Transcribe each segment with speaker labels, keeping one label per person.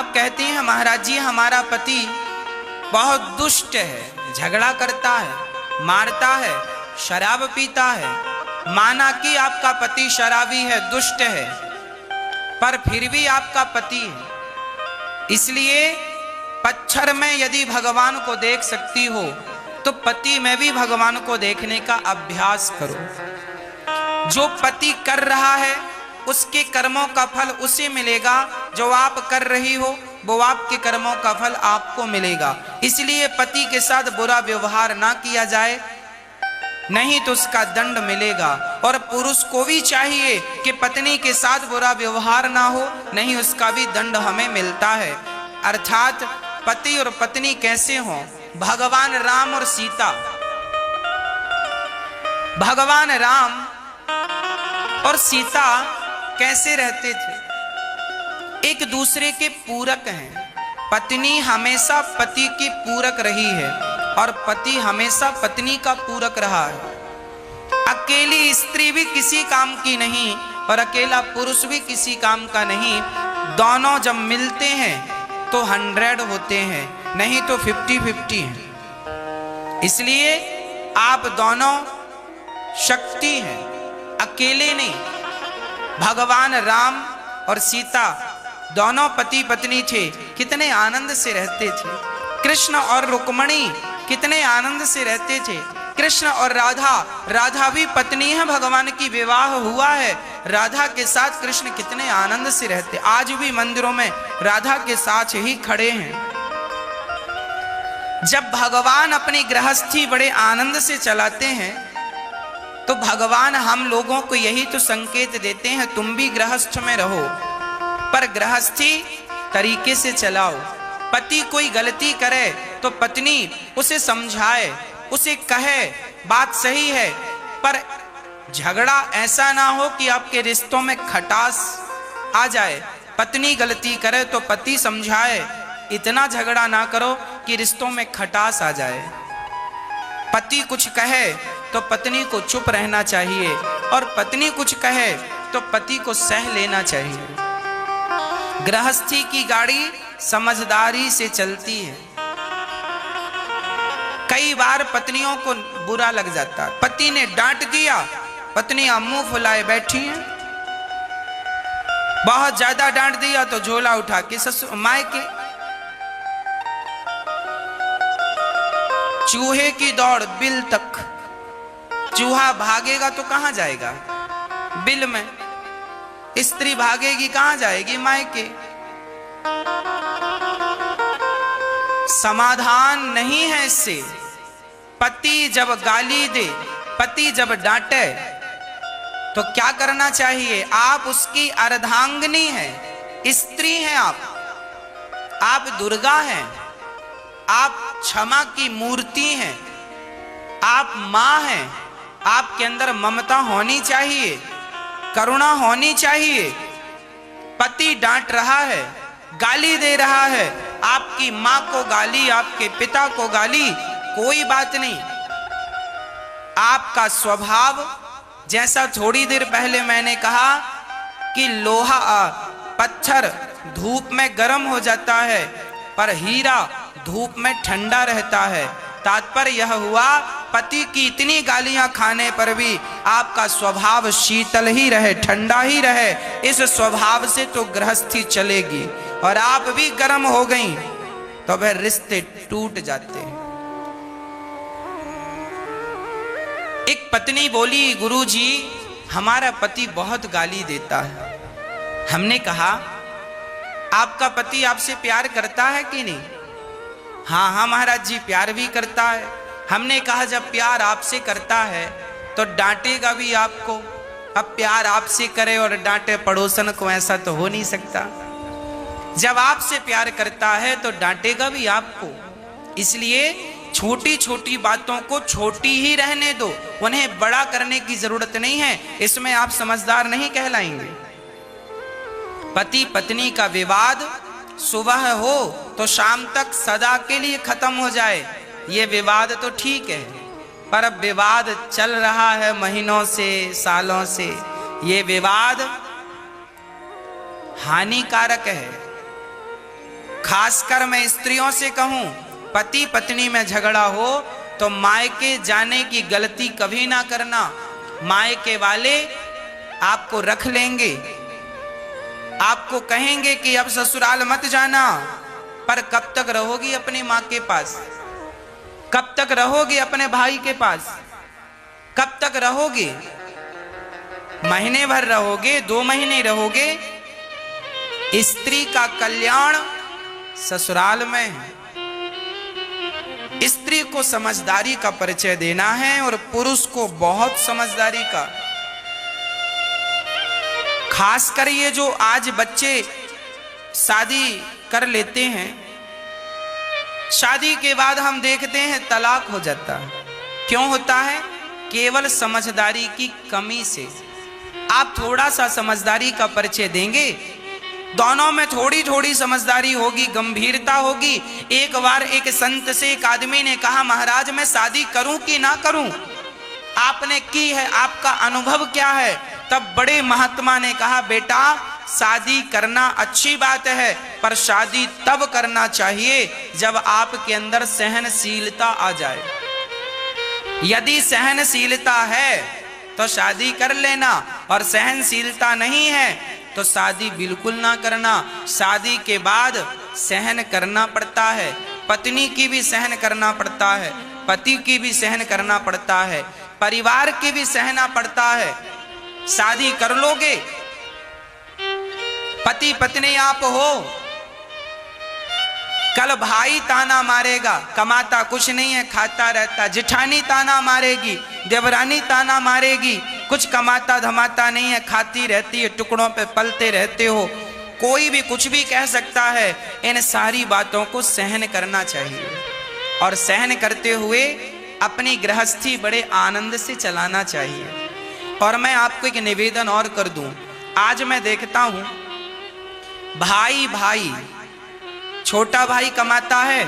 Speaker 1: आप कहते हैं महाराज जी हमारा पति बहुत दुष्ट है, झगड़ा करता है, मारता है, शराब पीता है। माना कि आपका पति शराबी है, दुष्ट है, पर फिर भी आपका पति है। इसलिए पत्थर में यदि भगवान को देख सकती हो तो पति में भी भगवान को देखने का अभ्यास करो। जो पति कर रहा है उसके कर्मों का फल उसे मिलेगा, जो आप कर रही हो वो आपके कर्मों का फल आपको मिलेगा। इसलिए पति के साथ बुरा व्यवहार ना किया जाए, नहीं तो उसका दंड मिलेगा। और पुरुष को भी चाहिए कि पत्नी के साथ बुरा व्यवहार ना हो, नहीं उसका भी दंड हमें मिलता है। अर्थात पति और पत्नी कैसे हों? भगवान राम और सीता, भगवान राम और सीता कैसे रहते थे? एक दूसरे के पूरक हैं। पत्नी हमेशा पति की पूरक रही है और पति हमेशा पत्नी का पूरक रहा है। अकेली स्त्री भी किसी काम की नहीं और अकेला पुरुष भी किसी काम का नहीं। दोनों जब मिलते हैं तो 100 होते हैं, नहीं तो 50-50 हैं। इसलिए आप दोनों शक्ति हैं, अकेले नहीं। भगवान राम और सीता दोनों पति पत्नी थे, कितने आनंद से रहते थे। कृष्ण और रुक्मणी कितने आनंद से रहते थे। कृष्ण और राधा, राधा भी पत्नी है, भगवान की विवाह हुआ है, राधा के साथ कृष्ण कितने आनंद से रहते। आज भी मंदिरों में राधा के साथ ही खड़े हैं। जब भगवान अपनी गृहस्थी बड़े आनंद से चलाते हैं तो भगवान हम लोगों को यही तो संकेत देते हैं, तुम भी गृहस्थ में रहो, पर गृहस्थी तरीके से चलाओ। पति कोई गलती करे तो पत्नी उसे समझाए, उसे कहे बात सही है, पर झगड़ा ऐसा ना हो कि आपके रिश्तों में खटास आ जाए। पत्नी गलती करे तो पति समझाए, इतना झगड़ा ना करो कि रिश्तों में खटास आ जाए। पति कुछ कहे तो पत्नी को चुप रहना चाहिए और पत्नी कुछ कहे तो पति को सह लेना चाहिए। गृहस्थी की गाड़ी समझदारी से चलती है। कई बार पत्नियों को बुरा लग जाता है, पति ने डांट दिया, पत्नियां मुंह फुलाए बैठी हैं। बहुत ज्यादा डांट दिया तो झोला उठा के ससुर मायके। चूहे की दौड़ बिल तक, चूहा भागेगा तो कहां जाएगा? बिल में। स्त्री भागेगी कहां जाएगी? मायके। समाधान नहीं है इससे। पति जब गाली दे, पति जब डांटे तो क्या करना चाहिए? आप उसकी अर्धांगिनी हैं, स्त्री हैं आप दुर्गा हैं, आप क्षमा की मूर्ति हैं, आप मां हैं। आपके अंदर ममता होनी चाहिए, करुणा होनी चाहिए। पति डांट रहा है, गाली दे रहा है, आपकी मां को गाली, आपके पिता को गाली, कोई बात नहीं। आपका स्वभाव, जैसा थोड़ी देर पहले मैंने कहा कि लोहा पत्थर धूप में गर्म हो जाता है पर हीरा धूप में ठंडा रहता है। तात्पर्य यह हुआ, पति की इतनी गालियां खाने पर भी आपका स्वभाव शीतल ही रहे, ठंडा ही रहे। इस स्वभाव से तो गृहस्थी चलेगी। और आप भी गर्म हो गई तो वह रिश्ते टूट जाते हैं। एक पत्नी बोली, गुरुजी हमारा पति बहुत गाली देता है। हमने कहा आपका पति आपसे प्यार करता है कि नहीं? हाँ हाँ महाराज जी प्यार भी करता है। हमने कहा जब प्यार आपसे करता है तो डांटेगा भी आपको। अब प्यार आपसे करे और डांटे पड़ोसन को, ऐसा तो हो नहीं सकता। जब आपसे प्यार करता है तो डांटेगा भी आपको। इसलिए छोटी छोटी बातों को छोटी ही रहने दो, उन्हें बड़ा करने की जरूरत नहीं है। इसमें आप समझदार नहीं कहलाएंगे। पति पत्नी का विवाद सुबह हो तो शाम तक सदा के लिए खत्म हो जाए, ये विवाद तो ठीक है। पर अब विवाद चल रहा है महीनों से, सालों से। ये विवाद हानिकारक है। खासकर मैं स्त्रियों से कहूं, पति पत्नी में झगड़ा हो तो मायके जाने की गलती कभी ना करना। मायके वाले आपको रख लेंगे, आपको कहेंगे कि अब ससुराल मत जाना, पर कब तक रहोगी अपनी माँ के पास? कब तक रहोगे अपने भाई के पास? कब तक रहोगे? महीने भर रहोगे, 2 महीने रहोगे? स्त्री का कल्याण ससुराल में है। स्त्री को समझदारी का परिचय देना है और पुरुष को बहुत समझदारी का। खासकर ये जो आज बच्चे शादी कर लेते हैं, शादी के बाद हम देखते हैं तलाक हो जाता है। क्यों होता है? केवल समझदारी की कमी से। आप थोड़ा सा समझदारी का परिचय देंगे, दोनों में थोड़ी थोड़ी समझदारी होगी, गंभीरता होगी। एक बार एक संत से एक आदमी ने कहा, महाराज मैं शादी करूं कि ना करूं? आपने की है, आपका अनुभव क्या है? तब बड़े महात्मा ने कहा, बेटा शादी करना अच्छी बात है, पर शादी तब करना चाहिए जब आपके अंदर सहनशीलता आ जाए। यदि सहनशीलता है तो शादी कर लेना, और सहनशीलता नहीं है तो शादी बिल्कुल ना करना। शादी के बाद सहन करना पड़ता है, पत्नी की भी सहन करना पड़ता है, पति की भी सहन करना पड़ता है, परिवार की भी सहना पड़ता है। शादी कर लोगे, पति पत्नी आप हो, कल भाई ताना मारेगा, कमाता कुछ नहीं है, खाता रहता। जेठानी ताना मारेगी, देवरानी ताना मारेगी, कुछ कमाता धमाता नहीं है, खाती रहती है, टुकड़ों पे पलते रहते हो। कोई भी कुछ भी कह सकता है। इन सारी बातों को सहन करना चाहिए, और सहन करते हुए अपनी गृहस्थी बड़े आनंद से चलाना चाहिए। और मैं आपको एक निवेदन और कर दूं, आज मैं देखता हूं भाई भाई, छोटा भाई कमाता है,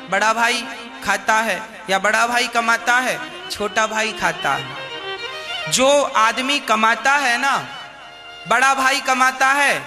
Speaker 1: बड़ा भाई खाता है, या बड़ा भाई कमाता है, छोटा भाई खाता है। जो आदमी कमाता है ना, बड़ा भाई कमाता है,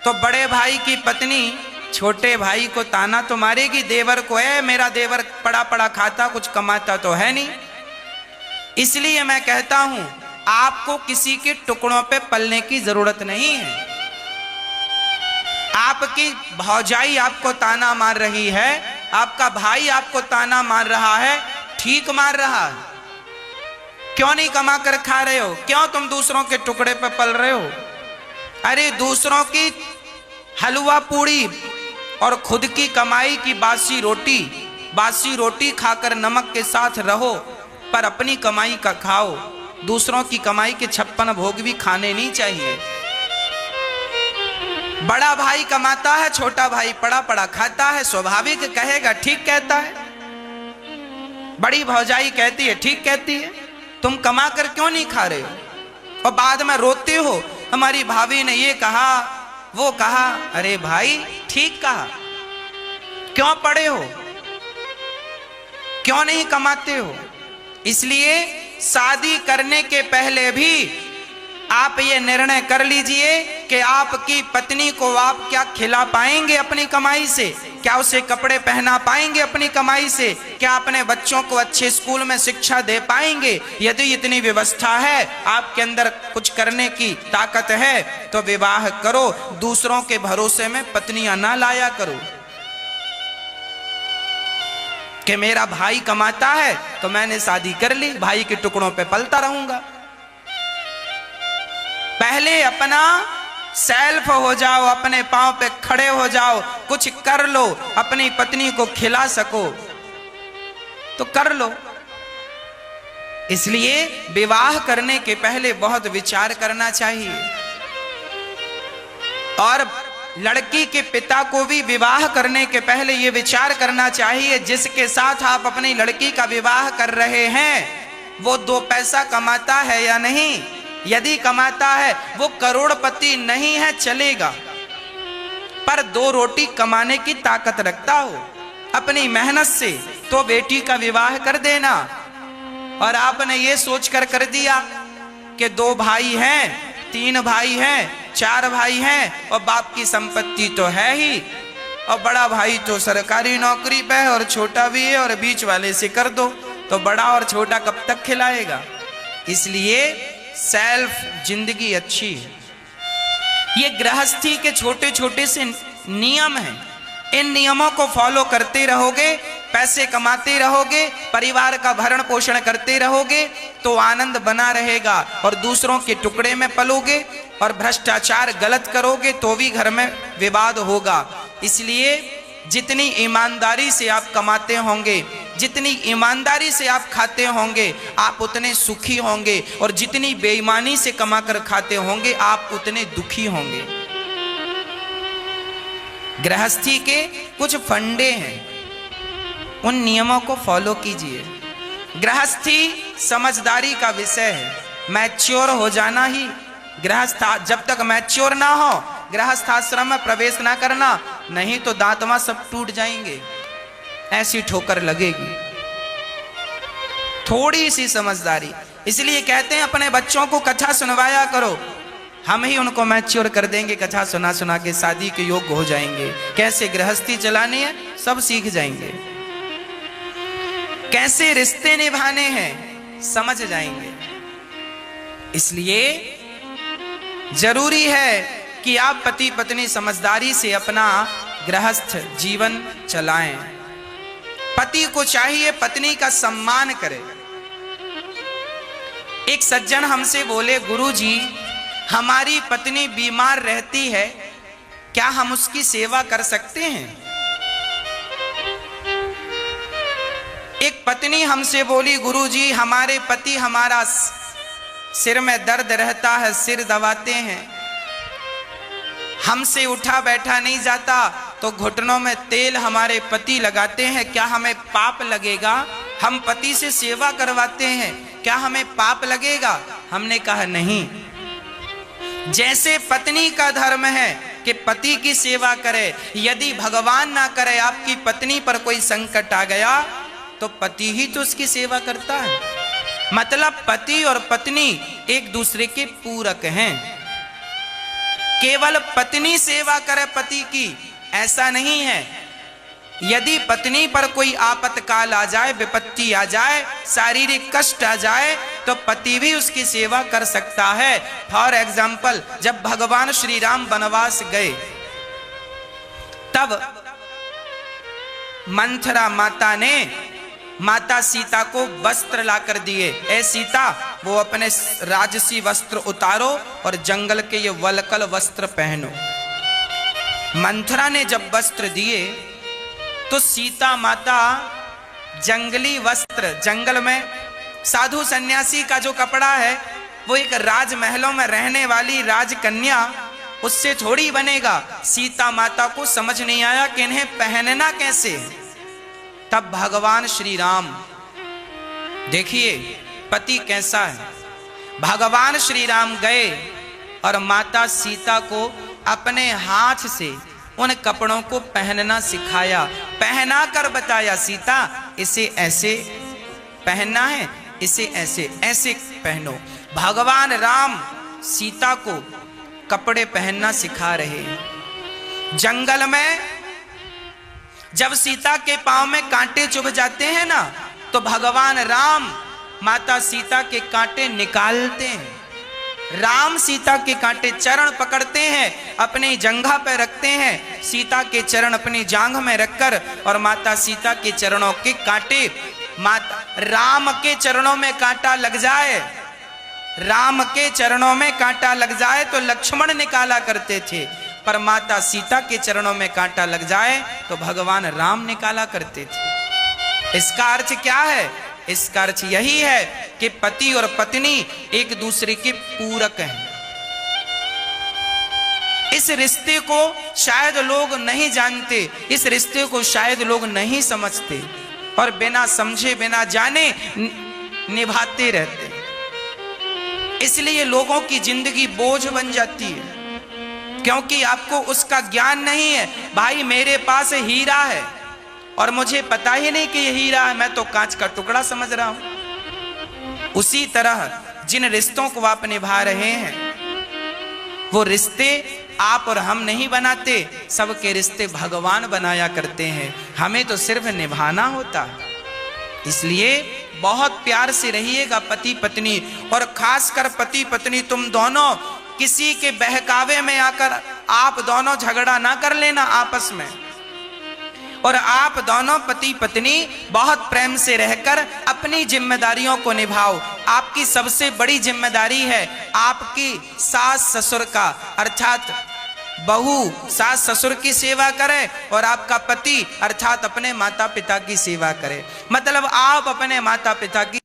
Speaker 1: तो बड़े भाई की पत्नी छोटे भाई को ताना तो मारेगी, देवर को, है मेरा देवर पड़ा पड़ा खाता, कुछ कमाता तो है नहीं। इसलिए मैं कहता हूं, आपको किसी के टुकड़ों पे पलने की जरूरत नहीं है। आपकी भौजाई आपको ताना मार रही है, आपका भाई आपको ताना मार रहा है, ठीक मार रहा है। क्यों नहीं कमा कर खा रहे हो? क्यों तुम दूसरों के टुकड़े पे पल रहे हो? अरे दूसरों की हलवा पूड़ी और खुद की कमाई की बासी रोटी खाकर नमक के साथ रहो, पर अपनी कमाई का खाओ। दूसरों की कमाई के 56 भोग भी खाने नहीं चाहिए। बड़ा भाई कमाता है, छोटा भाई पड़ा पड़ा खाता है, स्वाभाविक कहेगा ठीक कहता है। बड़ी भौजाई कहती है ठीक कहती है, तुम कमा कर क्यों नहीं खा रहे हो? और बाद में रोते हो, हमारी भाभी ने ये कहा वो कहा। अरे भाई ठीक कहा, क्यों पड़े हो? क्यों नहीं कमाते हो? इसलिए शादी करने के पहले भी आप ये निर्णय कर लीजिए कि आपकी पत्नी को आप क्या खिला पाएंगे अपनी कमाई से, क्या उसे कपड़े पहना पाएंगे अपनी कमाई से, क्या अपने बच्चों को अच्छे स्कूल में शिक्षा दे पाएंगे। यदि इतनी व्यवस्था है, आपके अंदर कुछ करने की ताकत है, तो विवाह करो। दूसरों के भरोसे में पत्नियां ना लाया करो कि मेरा भाई कमाता है तो मैंने शादी कर ली, भाई के टुकड़ों पे पलता रहूंगा। पहले अपना सेल्फ हो जाओ, अपने पांव पे खड़े हो जाओ, कुछ कर लो, अपनी पत्नी को खिला सको तो कर लो। इसलिए विवाह करने के पहले बहुत विचार करना चाहिए, और लड़की के पिता को भी विवाह करने के पहले ये विचार करना चाहिए, जिसके साथ आप अपनी लड़की का विवाह कर रहे हैं वो 2 पैसा कमाता है या नहीं। यदि कमाता है, वो करोड़पति नहीं है चलेगा, पर 2 रोटी कमाने की ताकत रखता हो अपनी मेहनत से, तो बेटी का विवाह कर देना। और आपने ये सोचकर कर दिया कि 2 भाई हैं, 3 भाई हैं, 4 भाई हैं, और बाप की संपत्ति तो है ही, और बड़ा भाई तो सरकारी नौकरी पे है और छोटा भी है, और बीच वाले से कर दो तो बड़ा और छोटा कब तक खिलाएगा। इसलिए सेल्फ जिंदगी अच्छी है। ये गृहस्थी के छोटे छोटे से नियम हैं, इन नियमों को फॉलो करते रहोगे, पैसे कमाते रहोगे, परिवार का भरण पोषण करते रहोगे तो आनंद बना रहेगा। और दूसरों के टुकड़े में पलोगे और भ्रष्टाचार गलत करोगे तो भी घर में विवाद होगा। इसलिए जितनी ईमानदारी से आप कमाते होंगे, जितनी ईमानदारी से आप खाते होंगे, आप उतने सुखी होंगे, और जितनी बेईमानी से कमा कर खाते होंगे आप उतने दुखी होंगे। गृहस्थी के कुछ फंडे हैं, उन नियमों को फॉलो कीजिए। गृहस्थी समझदारी का विषय है, मैच्योर हो जाना ही गृहस्थ। जब तक मैच्योर ना हो गृहस्थ आश्रम में प्रवेश ना करना, नहीं तो दांतवा सब टूट जाएंगे, ऐसी ठोकर लगेगी। थोड़ी सी समझदारी, इसलिए कहते हैं अपने बच्चों को कथा सुनवाया करो, हम ही उनको मैच्योर कर देंगे। कथा सुना सुना के शादी के योग्य हो जाएंगे, कैसे गृहस्थी चलानी है सब सीख जाएंगे, कैसे रिश्ते निभाने हैं समझ जाएंगे। इसलिए जरूरी है कि आप पति पत्नी समझदारी से अपना गृहस्थ जीवन चलाएं। पति को चाहिए पत्नी का सम्मान करे। एक सज्जन हमसे बोले, गुरुजी हमारी पत्नी बीमार रहती है, क्या हम उसकी सेवा कर सकते हैं? एक पत्नी हमसे बोली, गुरुजी हमारे पति हमारा सिर में दर्द रहता है, सिर दबाते हैं, हमसे उठा बैठा नहीं जाता, तो घुटनों में तेल हमारे पति लगाते हैं, क्या हमें पाप लगेगा? हम पति से सेवा करवाते हैं, क्या हमें पाप लगेगा? हमने कहा नहीं। जैसे पत्नी का धर्म है कि पति की सेवा करे, यदि भगवान ना करे आपकी पत्नी पर कोई संकट आ गया तो पति ही तो उसकी सेवा करता है। मतलब पति और पत्नी एक दूसरे के पूरक हैं। केवल पत्नी सेवा करे पति की ऐसा नहीं है। यदि पत्नी पर कोई आपत्काल आ जाए, विपत्ति आ जाए, शारीरिक कष्ट आ जाए तो पति भी उसकी सेवा कर सकता है। फॉर एग्जाम्पल, जब भगवान श्री राम वनवास गए तब मंथरा माता ने माता सीता को वस्त्र लाकर दिए। ए सीता, वो अपने राजसी वस्त्र उतारो और जंगल के ये वलकल वस्त्र पहनो। मंथरा ने जब वस्त्र दिए तो सीता माता जंगली वस्त्र, जंगल में साधु सन्यासी का जो कपड़ा है वो एक राजमहलों में रहने वाली राजकन्या, उससे थोड़ी बनेगा। सीता माता को समझ नहीं आया कि इन्हें पहनना कैसे। तब भगवान श्री राम, देखिए पति कैसा है, भगवान श्री राम गए और माता सीता को अपने हाथ से उन कपड़ों को पहनना सिखाया, पहना कर बताया, सीता इसे ऐसे पहनना है, इसे ऐसे ऐसे पहनो। भगवान राम सीता को कपड़े पहनना सिखा रहे हैं। जंगल में जब सीता के पांव में कांटे चुभ जाते हैं ना, तो भगवान राम माता सीता के कांटे निकालते हैं। राम सीता के कांटे चरण पकड़ते हैं, अपनी जंघा पर रखते हैं, सीता के चरण अपनी जांघ में रखकर, और माता सीता के चरणों के कांटे, माता राम के चरणों में कांटा लग जाए, राम के चरणों में कांटा लग जाए तो लक्ष्मण निकाला करते थे, पर माता सीता के चरणों में कांटा लग जाए तो भगवान राम निकाला करते थे। इसका अर्थ क्या है? इसका अर्थ यही है कि पति और पत्नी एक दूसरे के पूरक हैं। इस रिश्ते को शायद लोग नहीं जानते, इस रिश्ते को शायद लोग नहीं समझते, और बिना समझे बिना जाने निभाते रहते। इसलिए लोगों की जिंदगी बोझ बन जाती है, क्योंकि आपको उसका ज्ञान नहीं है। भाई मेरे पास हीरा है और मुझे पता ही नहीं कि ये हीरा है, मैं तो कांच का टुकड़ा समझ रहा हूं। उसी तरह जिन रिश्तों को आप निभा रहे हैं वो रिश्ते आप और हम नहीं बनाते, सबके रिश्ते भगवान बनाया करते हैं, हमें तो सिर्फ निभाना होता। इसलिए बहुत प्यार से रहिएगा पति पत्नी, और खासकर पति पत्नी तुम दोनों किसी के बहकावे में आकर आप दोनों झगड़ा ना कर लेना आपस में, और आप दोनों पति पत्नी बहुत प्रेम से रहकर अपनी जिम्मेदारियों को निभाओ। आपकी सबसे बड़ी जिम्मेदारी है आपकी सास ससुर का, अर्थात बहू सास ससुर की सेवा करे और आपका पति अर्थात अपने माता पिता की सेवा करे। मतलब आप अपने माता पिता की